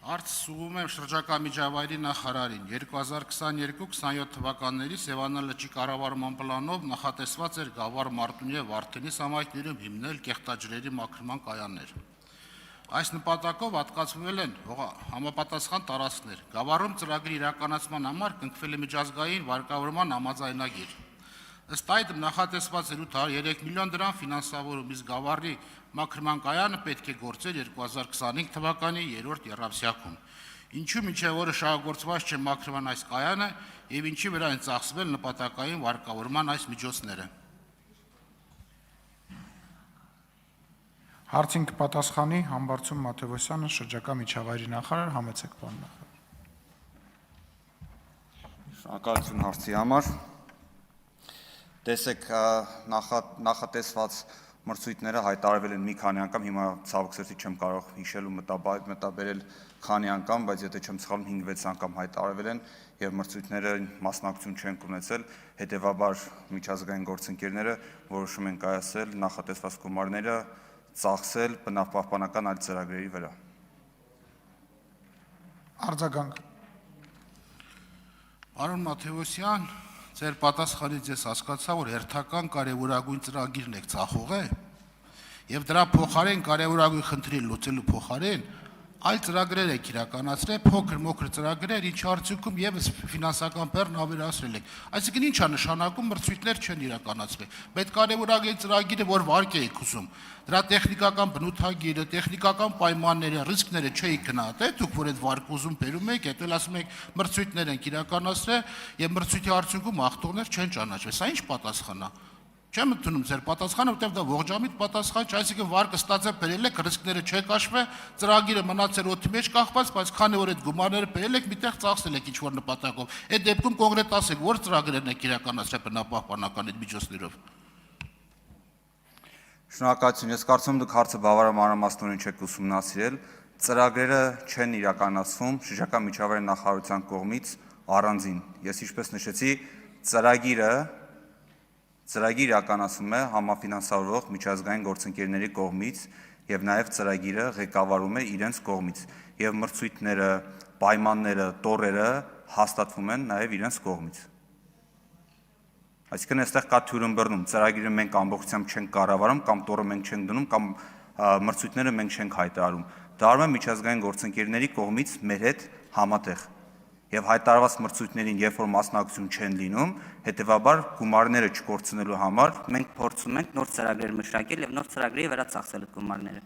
Հարց ուղղում եմ շրջակա միջավայրի նախարարին 2022-27 թվականների Սևանա լճի կառավարման պլանով նախատեսված էր Գավառ Մարտունի և Վարդենի համայնքներում հիմնել կեղտաջրերի մաքրման կայաններ։ Այս նպատակով հատկացվել են համապատասխան տարածքներ։ Գավառում ծրագրի իրականացման համար կնքվել է միջազգային վարկավորման համաձայնագիր։ Ըստ այդմ նախատեսված էր 803 միլիոն դրամ ֆինանսավորում, իսկ Գավառի մաքրման կայանը պետք է գործեր 2025 թվականի 3-րդ եռամսյակում։ Ինչու մինչև օրը շահագործված չէ մաքրման այս կայանը եւ ինչի վրա են ծախսվել նպատակային վարկավորման այս միջոցները։ Հարցին կպատասխանի Համբարձում Մաթևոսյանը, շրջակա միջավայրի նախարար, համեցեք պարոն նախարար։ Շնորհակալություն հարցի համար։ Տեսեք, նախատեսված մրցույթները հայտարարվել են մի քանի անգամ, հիմա ցավոք սրտի չեմ կարող հիշել ու մտաբերել քանի անգամ, բայց եթե չեմ սխալվում 5-6 անգամ հայտարարվել են եւ մրցույթները մասնակցություն չեն ունեցել, հետեւաբար միջազգային գործընկերները որոշում են կայացրել նախատեսված գումարները ծախսել բնապահպանական այլ ծրագրերի վրա։ Արձագանք։ Պարոն Մաթևոսյան, ձեր պատասխանից ես հասկացա, որ հերթական կարևորագույն ծրագիրն եք ծախողել եւ դրա փոխարեն կարևորագույն խնդրի լուծելու փոխարեն այլ ծրագրեր եք իրականացրել, փոքր-մոքր ծրագրեր, ինչ արդյունքում եւս ֆինանսական բեռն ավելացրել եք։ Այսինքն ի՞նչ է նշանակում մրցույթներ չեն իրականացվել։ Բայց կարևորագույն ծրագիրը, որ վարկ եք ուզում, դրա տեխնիկական բնութագիրը, տեխնիկական պայմանները, ռիսկները չէիք գնահատել, դուք որ այդ վարկ ուզում բերում եք, հետո ասում եք մրցույթներ ենք իրականացրել եւ մրցույթի արդյունքում ախտողներ չեն ճանաչվել։ Սա ինչ պատասխան է։ Չեմ ընդունում ձեր պատասխանը, որտեղ դա ողջամիտ պատասխան չէ, այսինքն վարկը ստացել բերել եք, ռիսկները չեք հաշվել, ծրագիրը մնացել օդի մեջ կախված, բայց քանի որ այդ գումարները բերել եք, միտեղ ծախսել եք ինչ-որ նպատակով։ Այդ դեպքում կոնկրետ ասեք, որ ծրագրերն եք իրականացրել բնապահպանական այդ միջոցներով։ Շնորհակալություն, ես կարծում եմ դուք հարցը բավարար մանրամասնորեն չեք ուսումնասիրել, ծրագրերը չեն իրականացվում շրջակա միջավայրի նախարարության կողմից առանձին։ Ես ինչպես նշեցի, ծրագիր իրականացվում է համաֆինանսավորող միջազգային գործընկերների կողմից եւ նաեւ ծրագիրը ղեկավարում է իրենց կողմից եւ մրցույթները, պայմանները, տոռերը հաստատվում են նաեւ իրենց կողմից։ Այսինքն այստեղ կա թյուրըմբռնում, ծրագիրը մենք ամբողջությամբ չենք կառավարում կամ տոռը մենք չենք դնում կամ մրցույթները մենք չենք հայտարարում։ Դա արվում է միջազգային գործընկերների կողմից մեր հետ համատեղ։ Եվ հայտարարված մրցույթներին, երբ որ մասնակցություն չեն լինում, հետեւաբար գումարները չկորցնելու համար մենք փորձում ենք նոր ծրագրեր մշակել եւ նոր ծրագրերի վրա ծախսել այդ գումարները։